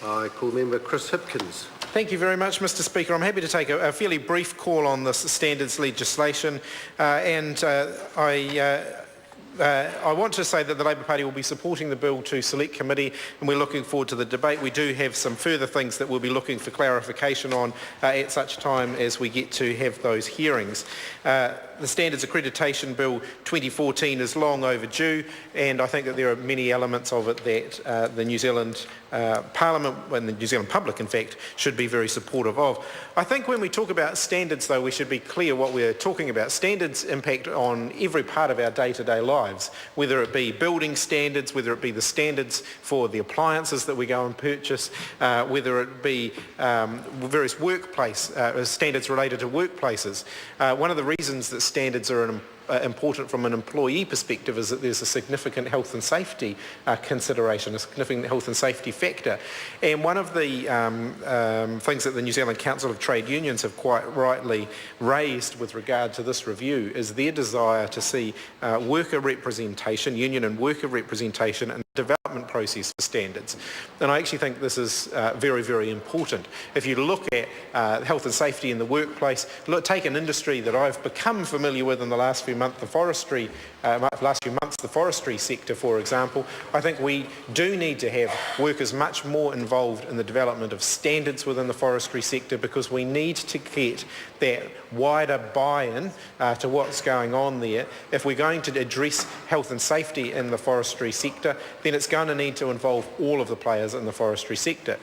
I call member Chris Hipkins. Thank you very much, Mr Speaker. I'm happy to take a fairly brief call on this standards legislation I want to say that the Labour Party will be supporting the bill to Select Committee, and we're looking forward to the debate. We do have some further things that we'll be looking for clarification on at such time as we get to have those hearings. The Standards Accreditation Bill 2014 is long overdue, and I think that there are many elements of it that the New Zealand Parliament and the New Zealand public, in fact, should be very supportive of. I think when we talk about standards, though, we should be clear what we're talking about. Standards impact on every part of our day-to-day lives, whether it be building standards, whether it be the standards for the appliances that we go and purchase, whether it be various workplace standards related to workplaces. One of the reasons that standards are important from an employee perspective is that there's a significant health and safety consideration, a significant health and safety factor. And one of the things that the New Zealand Council of Trade Unions have quite rightly raised with regard to this review is their desire to see worker representation, union and worker representation, and development process for standards. And I actually think this is very, very important. If you look at health and safety in the workplace, take an industry that I've become familiar with in the last few months, the forestry sector, for example. I think we do need to have workers much more involved in the development of standards within the forestry sector, because we need to get that wider buy-in to what's going on there. If we're going to address health and safety in the forestry sector, then it's going to need to involve all of the players in the forestry sector.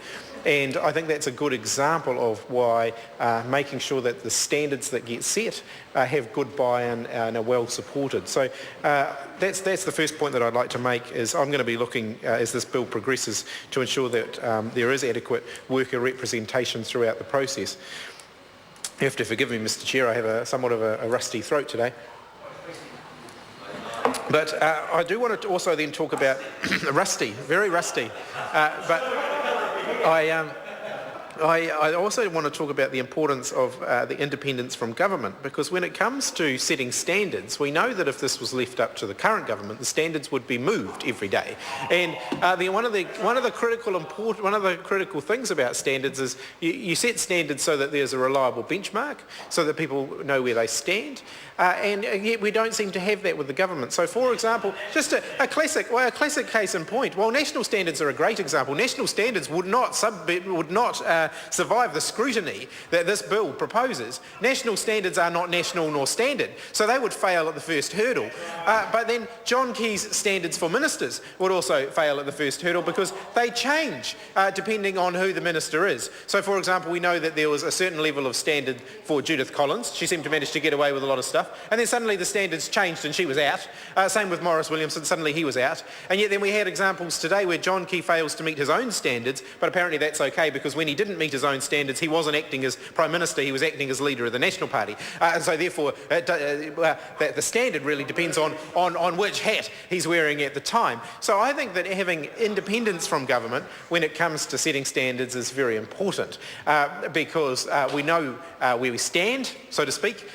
And I think that's a good example of why making sure that the standards that get set have good buy-in and are well supported. So that's the first point that I'd like to make, is I'm going to be looking, as this bill progresses, to ensure that there is adequate worker representation throughout the process. You have to forgive me, Mr Chair, I have somewhat of a rusty throat today. But I do want to also then talk about rusty, very rusty, but I also want to talk about the importance of the independence from government, because when it comes to setting standards, we know that if this was left up to the current government, the standards would be moved every day. And one of the critical things about standards is you set standards so that there's a reliable benchmark, so that people know where they stand. And yet we don't seem to have that with the government. So, for example, just a classic case in point. Well, national standards are a great example. National standards would not survive the scrutiny that this bill proposes. National standards are not national nor standard, so they would fail at the first hurdle. But then John Key's standards for ministers would also fail at the first hurdle, because they change depending on who the minister is. So, for example, we know that there was a certain level of standard for Judith Collins. She seemed to manage to get away with a lot of stuff. And then suddenly the standards changed and she was out. Same with Maurice Williamson, suddenly he was out. And yet then we had examples today where John Key fails to meet his own standards, but apparently that's okay, because when he didn't meet his own standards, he wasn't acting as Prime Minister, he was acting as leader of the National Party. And so therefore the standard really depends on which hat he's wearing at the time. So I think that having independence from government when it comes to setting standards is very important, because we know where we stand, so to speak,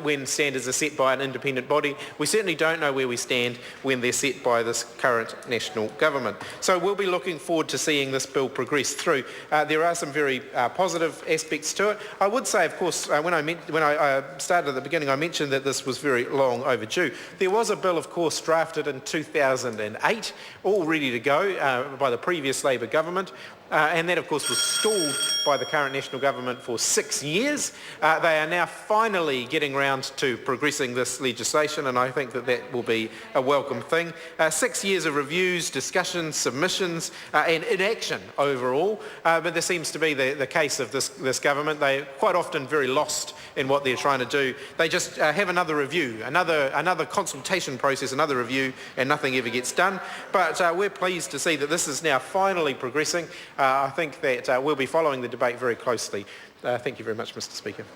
when standards are set by an independent body. We certainly don't know where we stand when they're set by this current national government. So we'll be looking forward to seeing this bill progress through. There are some very positive aspects to it. I would say, of course, when I started at the beginning, I mentioned that this was very long overdue. There was a bill, of course, drafted in 2008, all ready to go by the previous Labour government. And that, of course, was stalled by the current national government for 6 years. They are now finally getting round to progressing this legislation, and I think that that will be a welcome thing. 6 years of reviews, discussions, submissions, and inaction overall. But there seems to be the case of this government. They're quite often very lost in what they're trying to do. They just have another review, another consultation process, another review, and nothing ever gets done. But we're pleased to see that this is now finally progressing. I think that we'll be following the debate very closely. Thank you very much, Mr Speaker.